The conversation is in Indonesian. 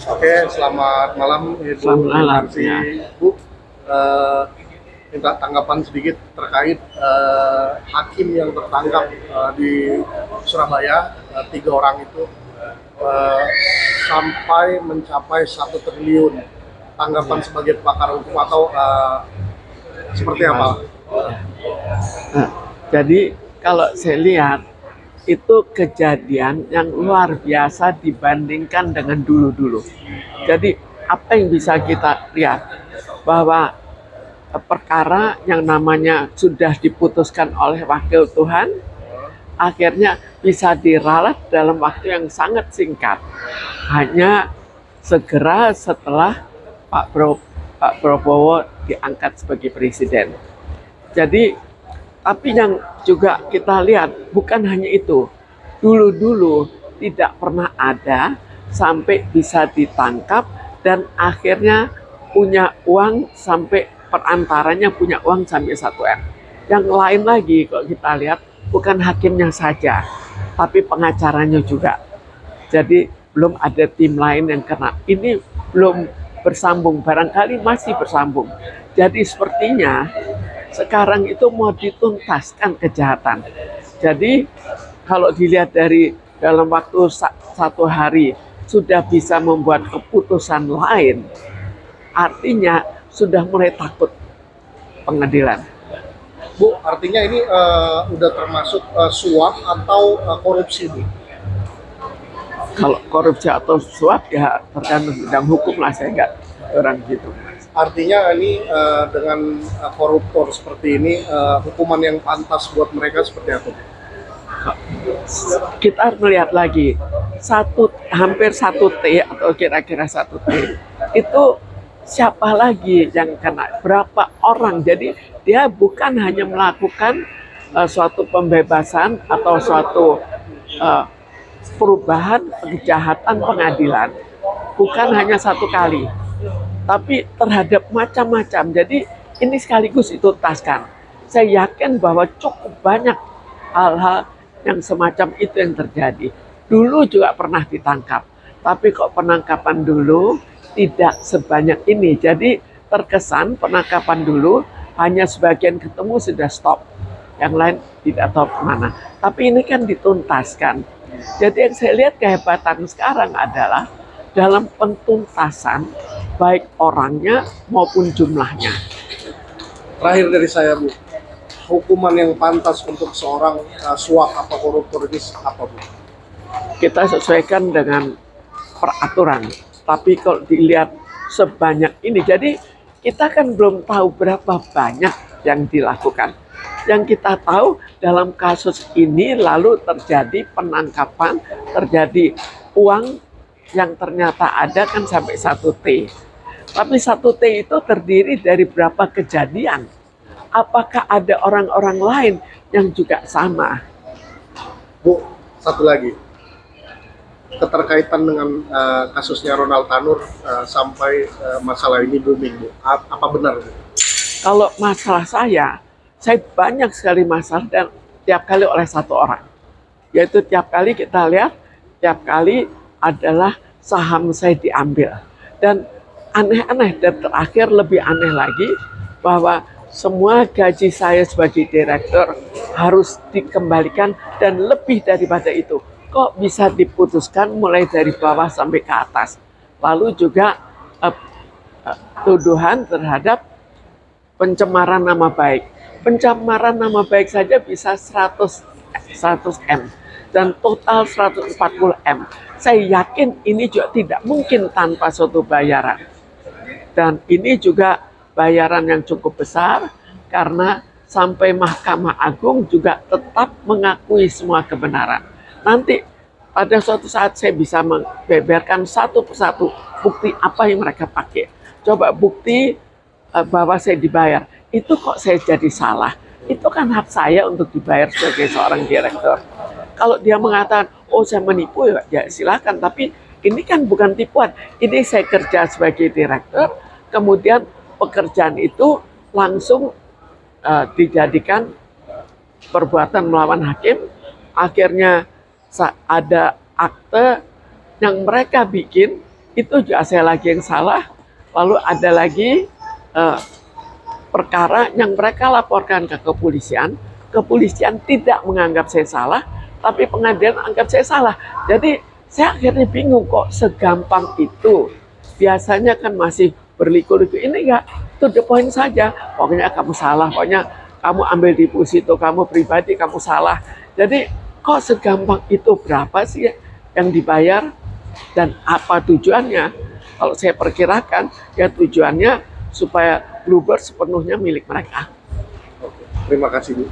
Oke, selamat malam Ibu Selamat malam, Inarsi. ya. Bu, minta tanggapan sedikit terkait hakim yang tertangkap di Surabaya, 3 orang itu eh, sampai mencapai 1 triliun. Tanggapan Ya. sebagai pakar hukum atau seperti apa? Ya. Nah, jadi kalau saya lihat itu kejadian yang luar biasa dibandingkan dengan dulu-dulu. Jadi apa yang bisa kita lihat bahwa perkara yang namanya sudah diputuskan oleh wakil Tuhan akhirnya bisa diralat dalam waktu yang sangat singkat. Hanya segera setelah Pak Prabowo diangkat sebagai presiden. Jadi, tapi yang juga kita lihat bukan hanya itu. Dulu-dulu tidak pernah ada sampai bisa ditangkap dan akhirnya punya uang sampai perantaranya punya uang sampai 1 M. Yang lain lagi kalau kita lihat bukan hakimnya saja, tapi pengacaranya juga. Jadi belum ada tim lain yang kena. Ini belum bersambung, barangkali masih bersambung. Jadi sepertinya sekarang itu mau dituntaskan kejahatan. Jadi kalau dilihat dari dalam waktu 1 hari sudah bisa membuat keputusan lain, artinya sudah mulai takut pengadilan. Bu, artinya ini udah termasuk suap atau korupsi, Bu? Kalau korupsi atau suap ya tergantung bidang hukum lah, saya nggak orang gitu. Artinya ini dengan koruptor seperti ini hukuman yang pantas buat mereka seperti apa? Kita harus melihat lagi hampir 1 T atau kira-kira 1 T itu siapa lagi yang kena, berapa orang. Jadi dia bukan hanya melakukan suatu pembebasan atau suatu uh, perubahan kejahatan pengadilan, bukan hanya 1 kali, tapi terhadap macam-macam. Jadi ini sekaligus dituntaskan. Saya yakin bahwa cukup banyak hal-hal yang semacam itu yang terjadi. Dulu juga pernah ditangkap, tapi kok penangkapan dulu tidak sebanyak ini. Jadi terkesan penangkapan dulu hanya sebagian ketemu sudah stop, yang lain tidak tahu kemana. Tapi ini kan dituntaskan. Jadi yang saya lihat kehebatan sekarang adalah dalam pentuntasan baik orangnya maupun jumlahnya. Terakhir dari saya, Bu, hukuman yang pantas untuk seorang suap apa koruptor ini apa, Bu? Kita sesuaikan dengan peraturan. Tapi kalau dilihat sebanyak ini, jadi kita kan belum tahu berapa banyak yang dilakukan. Yang kita tahu dalam kasus ini lalu terjadi penangkapan, terjadi uang yang ternyata ada kan sampai 1 T. Tapi 1 T itu terdiri dari berapa kejadian? Apakah ada orang-orang lain yang juga sama? Bu, satu lagi, keterkaitan dengan kasusnya Ronald Tanur sampai masalah ini booming, Bu. Apa benar, Bu? Kalau masalah saya banyak sekali masalah dan tiap kali oleh 1 orang. Yaitu tiap kali kita lihat, tiap kali adalah saham saya diambil. Dan aneh-aneh, dan terakhir lebih aneh lagi, bahwa semua gaji saya sebagai direktur harus dikembalikan dan lebih daripada itu. Kok bisa diputuskan mulai dari bawah sampai ke atas? Lalu juga eh, tuduhan terhadap pencemaran nama baik. Pencemaran nama baik saja bisa 100 M dan total 140 M. Saya yakin ini juga tidak mungkin tanpa suatu bayaran. Dan ini juga bayaran yang cukup besar karena sampai Mahkamah Agung juga tetap mengakui semua kebenaran. Nanti pada suatu saat saya bisa membeberkan satu persatu bukti apa yang mereka pakai. Coba bukti bahwa saya dibayar. Itu kok saya jadi salah? Itu kan hak saya untuk dibayar sebagai seorang direktur. Kalau dia mengatakan, oh saya menipu, ya silakan. Tapi ini kan bukan tipuan. Ini saya kerja sebagai direktur, kemudian pekerjaan itu langsung dijadikan perbuatan melawan hakim. Akhirnya ada akte yang mereka bikin itu juga saya lagi yang salah. Lalu ada lagi perkara yang mereka laporkan ke kepolisian tidak menganggap saya salah, tapi pengadilan anggap saya salah. Jadi saya akhirnya bingung kok segampang itu. Biasanya kan masih berliku-liku, ini enggak, to the point saja. Pokoknya kamu salah, pokoknya kamu ambil deposito, kamu pribadi, kamu salah. Jadi kok segampang itu, berapa sih yang dibayar dan apa tujuannya? Kalau saya perkirakan, ya tujuannya supaya Bluebird sepenuhnya milik mereka. Oke. Terima kasih Bu.